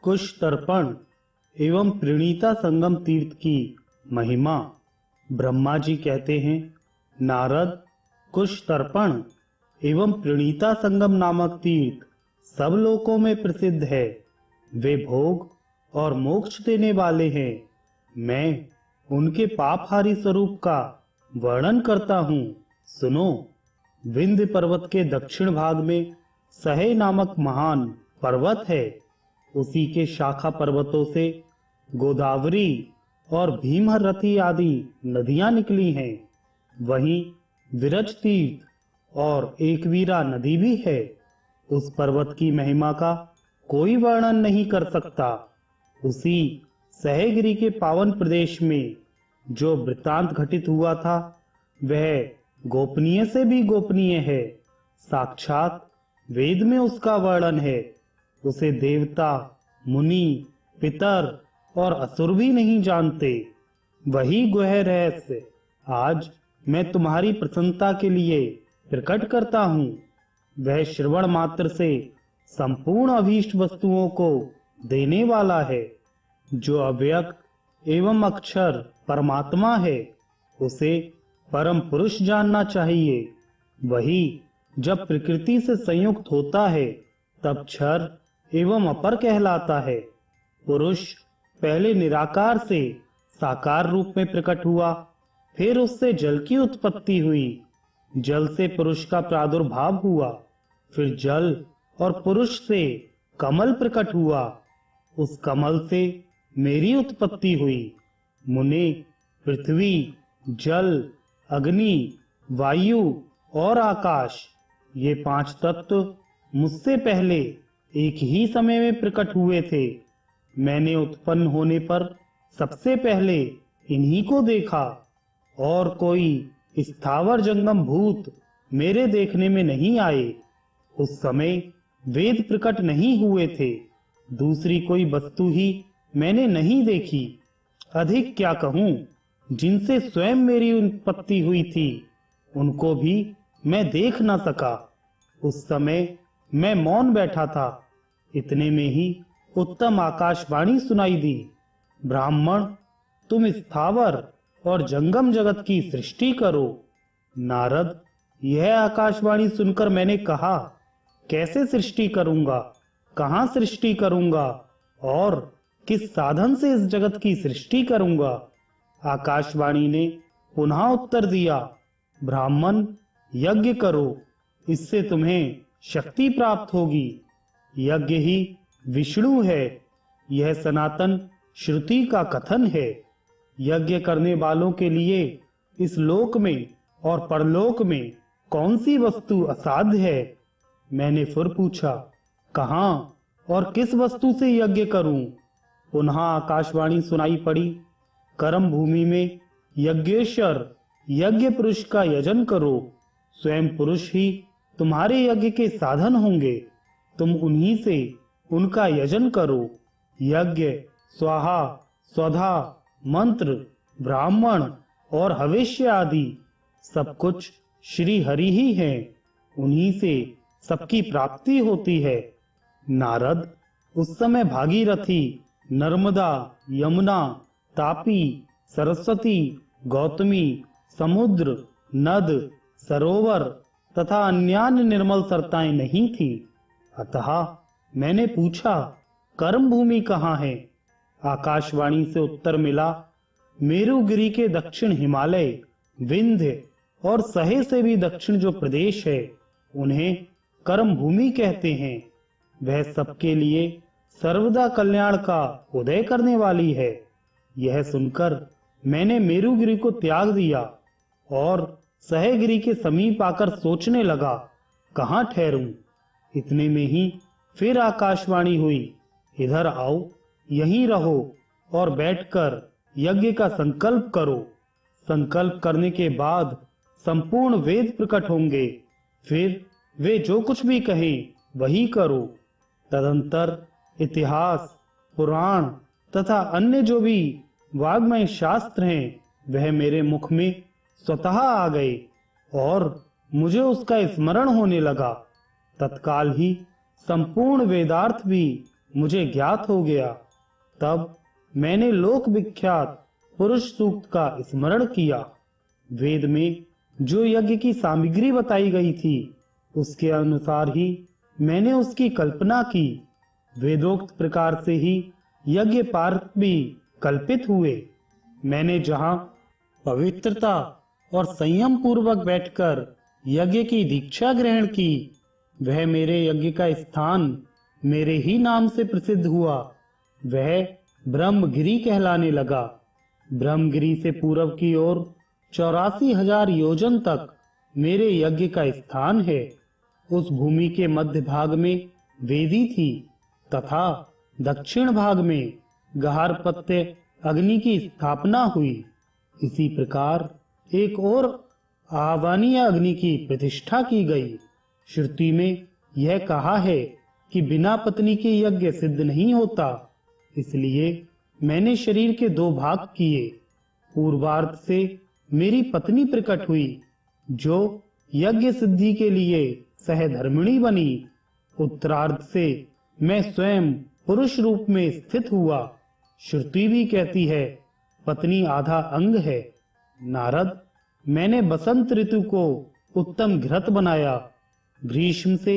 कुश तर्पण एवं प्रणीता संगम तीर्थ की महिमा। ब्रह्मा जी कहते हैं, नारद, कुश तर्पण एवं प्रणीता संगम नामक तीर्थ सब लोकों में प्रसिद्ध है। वे भोग और मोक्ष देने वाले हैं। मैं उनके पापहारी स्वरूप का वर्णन करता हूँ। सुनो। विंध्य पर्वत के दक्षिण भाग में सहे नामक महान पर्वत है। उसी के शाखा पर्वतों से गोदावरी और भीमरथी आदि नदियां निकली हैं। वहीं विरज तीर्थ और एकवीरा नदी भी है। उस पर्वत की महिमा का कोई वर्णन नहीं कर सकता। उसी सह्यगिरि के पावन प्रदेश में जो वृत्तांत घटित हुआ था, वह गोपनीय से भी गोपनीय है। साक्षात वेद में उसका वर्णन है। उसे देवता, मुनि, पितर और असुर भी नहीं जानते। वही गुह्य रहस्य आज मैं तुम्हारी प्रसन्नता के लिए प्रकट करता हूँ। वह श्रवण मात्र से संपूर्ण अभीष्ट वस्तुओं को देने वाला है। जो अव्यक्त एवं अक्षर परमात्मा है, उसे परम पुरुष जानना चाहिए। वही जब प्रकृति से संयुक्त होता है, तब क्षर एवं अपर कहलाता है। पुरुष पहले निराकार से साकार रूप में प्रकट हुआ, फिर उससे जल की उत्पत्ति हुई। जल से पुरुष का प्रादुर्भाव हुआ, फिर जल और पुरुष से कमल प्रकट हुआ। उस कमल से मेरी उत्पत्ति हुई। मुने, पृथ्वी, जल, अग्नि, वायु और आकाश, ये 5 तत्व मुझसे पहले एक ही समय में प्रकट हुए थे। मैंने उत्पन्न होने पर सबसे पहले इन्हीं को देखा, और कोई स्थावर जंगम भूत मेरे देखने में नहीं आए। उस समय वेद प्रकट नहीं हुए थे। दूसरी कोई वस्तु ही मैंने नहीं देखी। अधिक क्या कहूँ, जिनसे स्वयं मेरी उत्पत्ति हुई थी, उनको भी मैं देख न सका। उस समय मैं मौन बैठा था। इतने में ही उत्तम आकाशवाणी सुनाई दी। ब्राह्मण, तुम स्थावर और जंगम जगत की सृष्टि करो। नारद, यह आकाशवाणी सुनकर मैंने कहा, कैसे सृष्टि करूंगा, कहां सृष्टि करूंगा और किस साधन से इस जगत की सृष्टि करूंगा। आकाशवाणी ने पुनः उत्तर दिया, ब्राह्मण, यज्ञ करो, इससे तुम्हें शक्ति प्राप्त होगी। यज्ञ ही विष्णु है, यह सनातन श्रुति का कथन है। यज्ञ करने वालों के लिए इस लोक में और परलोक में कौन सी वस्तु असाध्य है? मैंने फिर पूछा, कहां और किस वस्तु से यज्ञ करूं? पुनः आकाशवाणी सुनाई पड़ी, कर्म भूमि में यज्ञेश्वर यज्ञ पुरुष का यजन करो। स्वयं पुरुष ही तुम्हारे यज्ञ के साधन होंगे। तुम उन्हीं से उनका यजन करो। यज्ञ, स्वाहा, स्वधा, मंत्र, ब्राह्मण और हविष्य आदि सब कुछ श्री हरि ही हैं। उन्हीं से सबकी प्राप्ति होती है। नारद, उस समय भागीरथी, नर्मदा, यमुना, तापी, सरस्वती, गौतमी, समुद्र, नद, सरोवर तथा अन्यान्य निर्मल सरताएं नहीं थी। अतः मैंने पूछा, कर्म भूमि कहाँ है? आकाशवाणी से उत्तर मिला, मेरुगिरी के दक्षिण हिमालय, विंध्य और सहे से भी दक्षिण जो प्रदेश है, उन्हें कर्म भूमि कहते हैं। वह सबके लिए सर्वदा कल्याण का उदय करने वाली है। यह सुनकर मैंने मेरुगिरी को त्याग दिया और सह्यगिरि के समीप आकर सोचने लगा, कहाँ ठहरूं? इतने में ही फिर आकाशवाणी हुई, इधर आओ, यहीं रहो और बैठकर यज्ञ का संकल्प करो। संकल्प करने के बाद संपूर्ण वेद प्रकट होंगे। फिर वे जो कुछ भी कहें वही करो। तदंतर इतिहास, पुराण तथा अन्य जो भी वाग्मय शास्त्र हैं, वह मेरे मुख में स्वतः आ गए और मुझे उसका स्मरण होने लगा। तत्काल ही संपूर्ण वेदार्थ भी मुझे ज्ञात हो गया। तब मैंने लोक विख्यात पुरुष सूक्त का स्मरण किया। वेद में जो यज्ञ की सामग्री बताई गई थी उसके अनुसार ही मैंने उसकी कल्पना की। वेदोक्त प्रकार से ही यज्ञ पार्थ भी कल्पित हुए। मैंने जहां पवित्रता और संयम पूर्वक बैठकर यज्ञ की दीक्षा ग्रहण की, वह मेरे यज्ञ का स्थान मेरे ही नाम से प्रसिद्ध हुआ। वह ब्रह्मगिरी कहलाने लगा। ब्रह्मगिरी से पूर्व की ओर 84,000 योजन तक मेरे यज्ञ का स्थान है। उस भूमि के मध्य भाग में वेदी थी तथा दक्षिण भाग में गहारपत्य अग्नि की स्थापना हुई। इसी प्रकार एक और आह्वानीय अग्नि की प्रतिष्ठा की गई। श्रुति में यह कहा है कि बिना पत्नी के यज्ञ सिद्ध नहीं होता। इसलिए मैंने शरीर के 2 भाग किए। पूर्वार्ध से मेरी पत्नी प्रकट हुई, जो यज्ञ सिद्धि के लिए सहधर्मिणी बनी। उत्तरार्ध से मैं स्वयं पुरुष रूप में स्थित हुआ। श्रुति भी कहती है पत्नी आधा अंग है। नारद, मैंने बसंत ऋतु को उत्तम घृत बनाया, ग्रीष्म से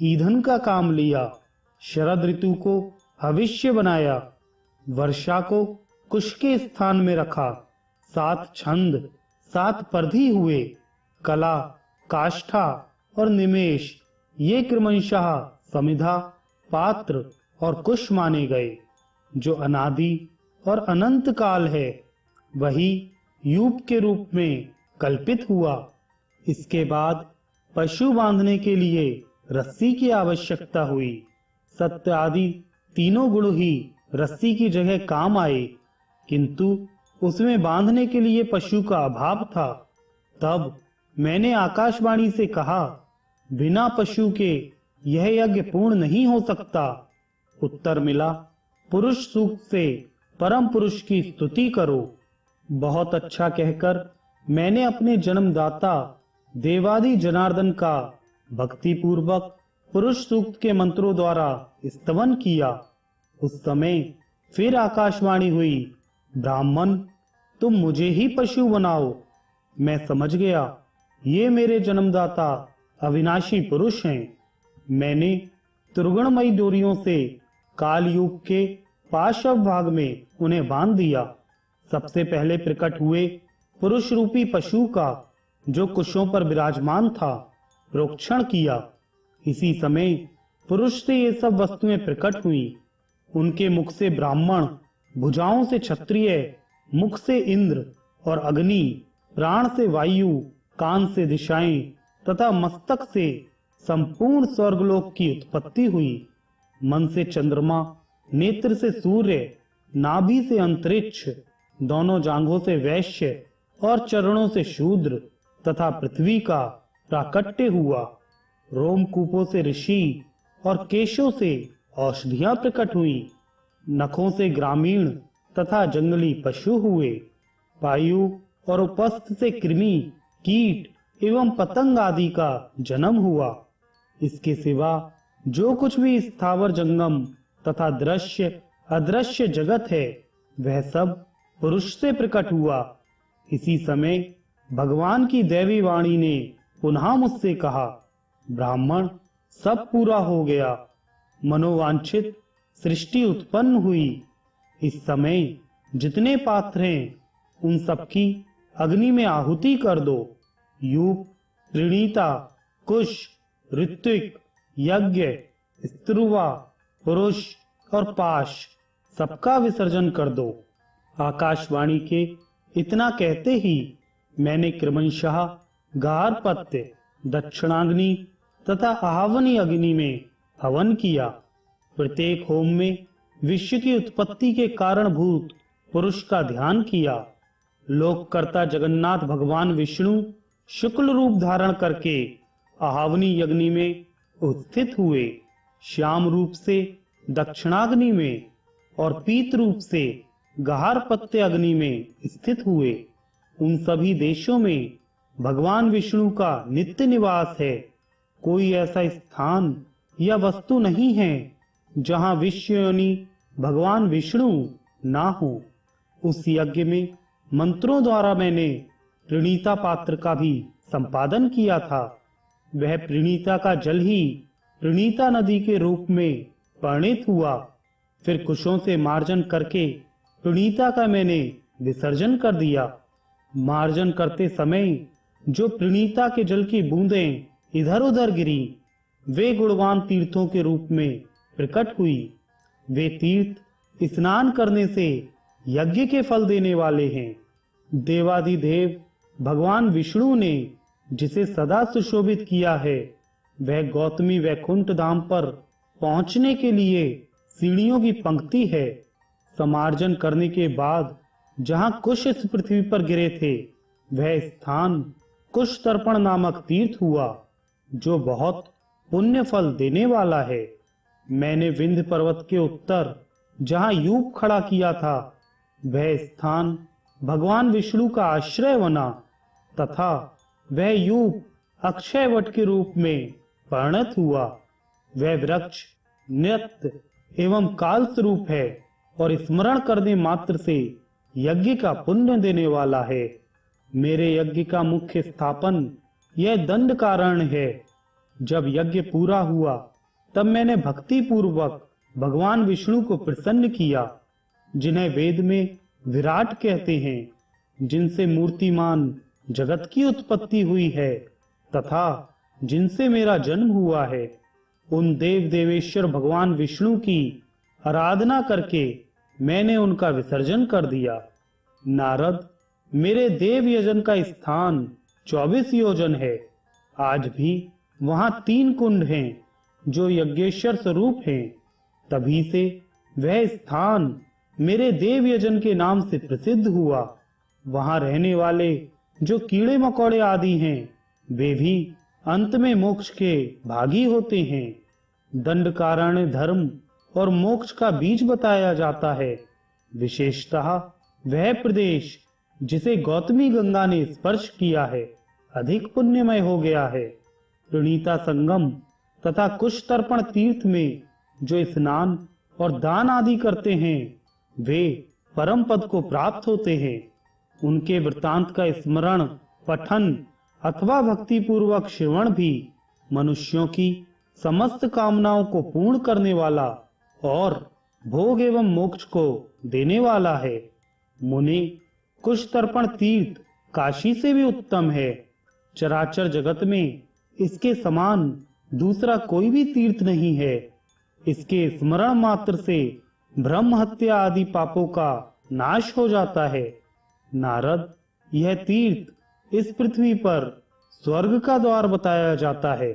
ईंधन का काम लिया, शरद ऋतु को हविष्य बनाया, वर्षा को कुश के स्थान में रखा। 7 छंद 7 परधी हुए। कला, काष्ठा और निमेष ये क्रमशः समिधा, पात्र और कुश माने गए। जो अनादि और अनंत काल है वही यूप के रूप में कल्पित हुआ। इसके बाद पशु बांधने के लिए रस्सी की आवश्यकता हुई। सत्य आदि तीनों गुण ही रस्सी की जगह काम आए, किंतु उसमें बांधने के लिए पशु का अभाव था। तब मैंने आकाशवाणी से कहा, बिना पशु के यह यज्ञ पूर्ण नहीं हो सकता। उत्तर मिला, पुरुष सूक्त से परम पुरुष की स्तुति करो। बहुत अच्छा कहकर मैंने अपने जन्मदाता देवादि जनार्दन का भक्ति पूर्वक पुरुष सूक्त के मंत्रों द्वारा स्तवन किया। उस समय फिर आकाशवाणी हुई, ब्राह्मण, तुम मुझे ही पशु बनाओ। मैं समझ गया ये मेरे जन्मदाता अविनाशी पुरुष हैं। मैंने त्रिगुणमयी डोरियों से कालयुग के पार्श्व भाग में उन्हें बांध दिया। सबसे पहले प्रकट हुए पुरुष रूपी पशु का, जो कुशों पर विराजमान था, प्रोक्षण किया। इसी समय पुरुष से ये सब वस्तुएं प्रकट हुई। उनके मुख से ब्राह्मण, भुजाओं से क्षत्रिय, मुख से इंद्र और अग्नि, प्राण से वायु, कान से दिशाएं तथा मस्तक से संपूर्ण स्वर्गलोक की उत्पत्ति हुई। मन से चंद्रमा, नेत्र से सूर्य, नाभि से अंतरिक्ष, दोनों जांघों से वैश्य और चरणों से शूद्र तथा पृथ्वी का प्राकट्य हुआ। रोमकूपों से ऋषि और केशों से औषधियां प्रकट हुई। नखों से ग्रामीण तथा जंगली पशु हुए। वायु और उपस्थ से कृमि, कीट एवं पतंग आदि का जन्म हुआ। इसके सिवा जो कुछ भी स्थावर जंगम तथा दृश्य अदृश्य जगत है, वह सब पुरुष से प्रकट हुआ। इसी समय भगवान की दैवी वाणी ने पुनः मुझसे कहा, ब्राह्मण, सब पूरा हो गया। मनोवांछित सृष्टि उत्पन्न हुई। इस समय जितने पात्र हैं उन सबकी अग्नि में आहुति कर दो। यूप, त्रिणीता, कुश, ऋत्विक, यज्ञ, स्त्रुवा, पुरुष और पाश सबका विसर्जन कर दो। आकाशवाणी के इतना कहते ही मैंने क्रमशः गार्हपत्य, दक्षिणाग्नि तथा आहवनी अग्नि में हवन किया। प्रत्येक होम में विश्व की उत्पत्ति के कारणभूत पुरुष का ध्यान किया। लोककर्ता जगन्नाथ भगवान विष्णु शुक्ल रूप धारण करके आहवनी अग्नि में उत्स्थित हुए। श्याम रूप से दक्षिणाग्नि में और पीत रूप से गार्हपत्य अग्नि में स्थित हुए। उन सभी देशों में भगवान विष्णु का नित्य निवास है। कोई ऐसा स्थान या वस्तु नहीं है जहां विश्व योनि भगवान विष्णु ना हो। उस यज्ञ में मंत्रों द्वारा मैंने प्रणीता पात्र का भी संपादन किया था। वह प्रणीता का जल ही प्रणीता नदी के रूप में परिणित हुआ। फिर कुशों से मार्जन करके प्रणीता का मैंने विसर्जन कर दिया। मार्जन करते समय जो प्रणीता के जल की बूंदें इधर उधर गिरी, वे गुणवान तीर्थों के रूप में प्रकट हुई। वे तीर्थ स्नान करने से यज्ञ के फल देने वाले हैं। देवाधिदेव भगवान विष्णु ने जिसे सदा सुशोभित किया है, वह गौतमी वैकुंठ धाम पर पहुंचने के लिए सीढ़ियों की पंक्ति है। समार्जन करने के बाद जहां कुश इस पृथ्वी पर गिरे थे, वह स्थान कुश तर्पण नामक तीर्थ हुआ, जो बहुत पुण्य फल देने वाला है। मैंने विंध्य पर्वत के उत्तर जहां यूप खड़ा किया था, वह स्थान भगवान विष्णु का आश्रय बना तथा वह यूप अक्षय वट के रूप में परिणत हुआ। वह वृक्ष नित्य एवं काल स्वरूप है और स्मरण करने मात्र से यज्ञ का पुण्य देने वाला है। मेरे यज्ञ का मुख्य स्थापन यह दंड कारण है। जब यज्ञ पूरा हुआ, तब मैंने भक्ति पूर्वक भगवान विष्णु को प्रसन्न किया, जिन्हें वेद में विराट कहते हैं, जिनसे मूर्तिमान जगत की उत्पत्ति हुई है तथा जिनसे मेरा जन्म हुआ है। उन देव देवेश्वर भगवान विष्णु की आराधना करके मैंने उनका विसर्जन कर दिया। नारद, मेरे देव यजन का स्थान 24 योजन है। आज भी वहां 3 कुंड हैं जो यज्ञेश्वर स्वरूप हैं। तभी से वह स्थान मेरे देव यजन के नाम से प्रसिद्ध हुआ। वहां रहने वाले जो कीड़े मकोड़े आदि हैं, वे भी अंत में मोक्ष के भागी होते हैं। दंड कारण धर्म और मोक्ष का बीज बताया जाता है। विशेषतः वह प्रदेश जिसे गौतमी गंगा ने स्पर्श किया है, अधिक पुण्यमय हो गया है। प्रणीता संगम तथा कुश तर्पण तीर्थ में जो स्नान और दान आदि करते हैं, वे परम पद को प्राप्त होते हैं। उनके वृत्तांत का स्मरण, पठन अथवा भक्ति पूर्वक श्रवण भी मनुष्यों की समस्त कामनाओं को पूर्ण करने वाला और भोग एवं मोक्ष को देने वाला है। मुनि, कुश तर्पण तीर्थ काशी से भी उत्तम है। चराचर जगत में इसके समान दूसरा कोई भी तीर्थ नहीं है। इसके स्मरण मात्र से ब्रह्म हत्या आदि पापों का नाश हो जाता है। नारद, यह तीर्थ इस पृथ्वी पर स्वर्ग का द्वार बताया जाता है।